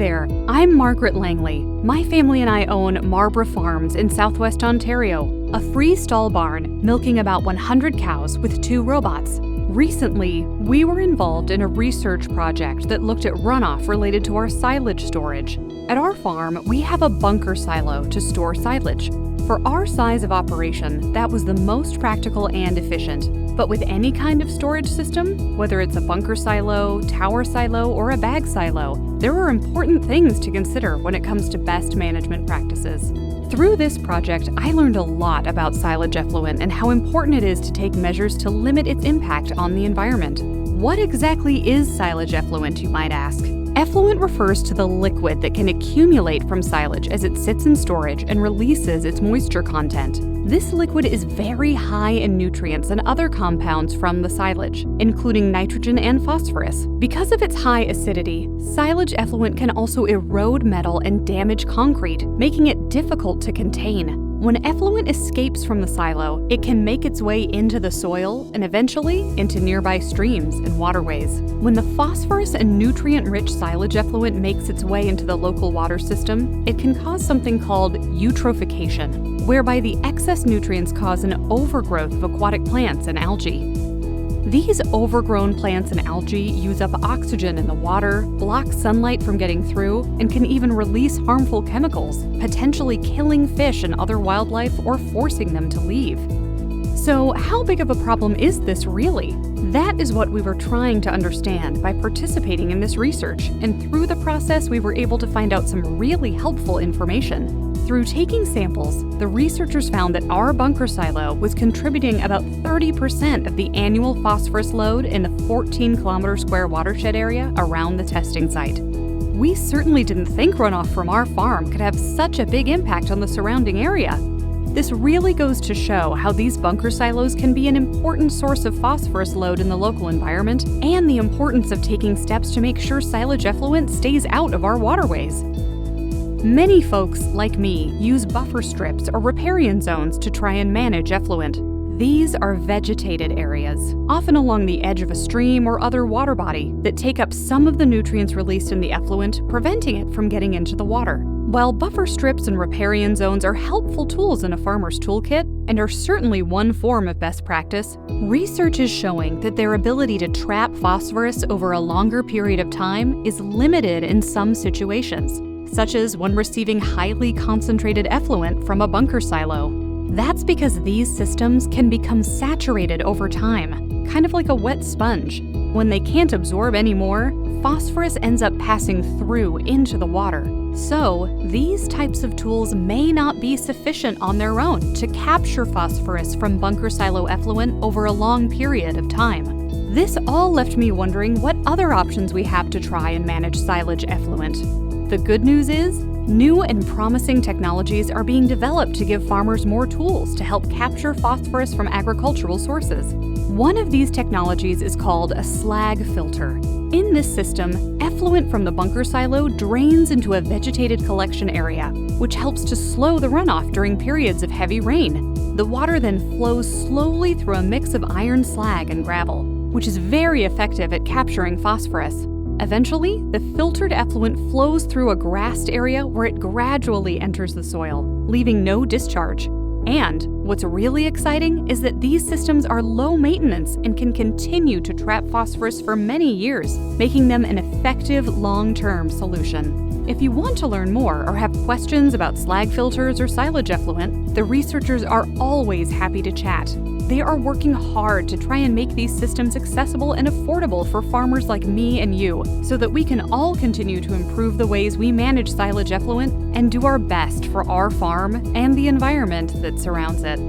there, I'm Margaret Langley. My family and I own Marlborough Farms in southwest Ontario, a free-stall barn milking about 100 cows with 2 robots. Recently, we were involved in a research project that looked at runoff related to our silage storage. At our farm, we have a bunker silo to store silage. For our size of operation, that was the most practical and efficient. But with any kind of storage system, whether it's a bunker silo, tower silo, or a bag silo, there are important things to consider when it comes to best management practices. Through this project, I learned a lot about silage effluent and how important it is to take measures to limit its impact on the environment. What exactly is silage effluent, you might ask? Effluent refers to the liquid that can accumulate from silage as it sits in storage and releases its moisture content. This liquid is very high in nutrients and other compounds from the silage, including nitrogen and phosphorus. Because of its high acidity, silage effluent can also erode metal and damage concrete, making it difficult to contain. When effluent escapes from the silo, it can make its way into the soil and eventually into nearby streams and waterways. When the phosphorus and nutrient-rich silage effluent makes its way into the local water system, it can cause something called eutrophication, whereby the excess nutrients cause an overgrowth of aquatic plants and algae. These overgrown plants and algae use up oxygen in the water, block sunlight from getting through, and can even release harmful chemicals, potentially killing fish and other wildlife or forcing them to leave. So, how big of a problem is this really? That is what we were trying to understand by participating in this research, and through the process we were able to find out some really helpful information. Through taking samples, the researchers found that our bunker silo was contributing about 30% of the annual phosphorus load in the 14-kilometer square watershed area around the testing site. We certainly didn't think runoff from our farm could have such a big impact on the surrounding area. This really goes to show how these bunker silos can be an important source of phosphorus load in the local environment and the importance of taking steps to make sure silage effluent stays out of our waterways. Many folks, like me, use buffer strips or riparian zones to try and manage effluent. These are vegetated areas, often along the edge of a stream or other water body, that take up some of the nutrients released in the effluent, preventing it from getting into the water. While buffer strips and riparian zones are helpful tools in a farmer's toolkit and are certainly one form of best practice, research is showing that their ability to trap phosphorus over a longer period of time is limited in some situations, such as when receiving highly concentrated effluent from a bunker silo. That's because these systems can become saturated over time, kind of like a wet sponge. When they can't absorb anymore, phosphorus ends up passing through into the water. So, these types of tools may not be sufficient on their own to capture phosphorus from bunker silo effluent over a long period of time. This all left me wondering what other options we have to try and manage silage effluent. The good news is, new and promising technologies are being developed to give farmers more tools to help capture phosphorus from agricultural sources. One of these technologies is called a slag filter. In this system, effluent from the bunker silo drains into a vegetated collection area, which helps to slow the runoff during periods of heavy rain. The water then flows slowly through a mix of iron slag and gravel, which is very effective at capturing phosphorus. Eventually, the filtered effluent flows through a grassed area where it gradually enters the soil, leaving no discharge. And what's really exciting is that these systems are low maintenance and can continue to trap phosphorus for many years, making them an effective long-term solution. If you want to learn more or have questions about slag filters or silage effluent, the researchers are always happy to chat. They are working hard to try and make these systems accessible and affordable for farmers like me and you, so that we can all continue to improve the ways we manage silage effluent and do our best for our farm and the environment that surrounds it.